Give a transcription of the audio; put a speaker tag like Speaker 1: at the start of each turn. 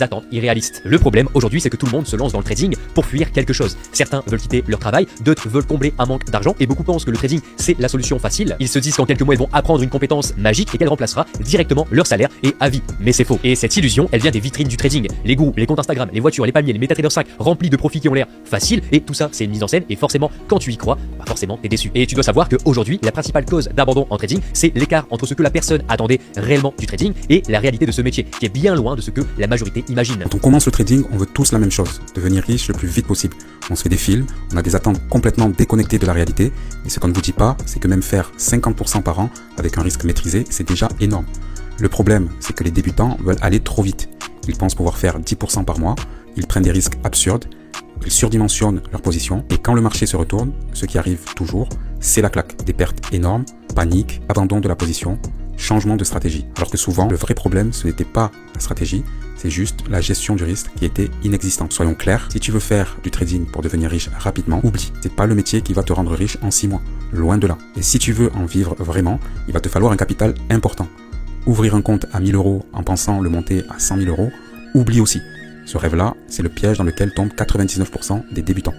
Speaker 1: attentes irréalistes. Le problème aujourd'hui, c'est que tout le monde se lance dans le trading pour fuir quelque chose. Certains veulent quitter leur travail, d'autres veulent combler un manque d'argent et beaucoup pensent que le trading c'est la solution facile. Ils se disent qu'en quelques mois ils vont apprendre une compétence magique et qu'elle remplacera directement leur salaire et à vie. Mais c'est faux. Et cette illusion, elle vient des vitrines du trading. Les gourous, les comptes Instagram, les voitures, les palmiers, les MetaTrader 5 remplis de profits qui ont l'air faciles et tout ça c'est une mise en scène et forcément quand tu y crois, forcément t'es déçu. Et tu dois savoir qu'aujourd'hui la principale cause d'abandon en trading c'est l'écart entre ce que la personne attendait réellement du trading et la réalité de ce métier qui est bien loin de ce que la majorité imagine.
Speaker 2: Quand on commence le trading, on veut tous la même chose, devenir riche le plus vite possible. On se fait des films, on a des attentes complètement déconnectées de la réalité et ce qu'on ne vous dit pas, c'est que même faire 50% par an avec un risque maîtrisé, c'est déjà énorme. Le problème, c'est que les débutants veulent aller trop vite. Ils pensent pouvoir faire 10% par mois, ils prennent des risques absurdes, ils surdimensionnent leur position et quand le marché se retourne, ce qui arrive toujours, c'est la claque. Des pertes énormes, panique, abandon de la position, changement de stratégie. Alors que souvent, le vrai problème, ce n'était pas la stratégie, c'est juste la gestion du risque qui était inexistante. Soyons clairs, si tu veux faire du trading pour devenir riche rapidement, oublie, c'est pas le métier qui va te rendre riche en 6 mois. Loin de là. Et si tu veux en vivre vraiment, il va te falloir un capital important. Ouvrir un compte à 1000 € en pensant le monter à 100 000 €, oublie aussi. Ce rêve-là, c'est le piège dans lequel tombent 99% des débutants.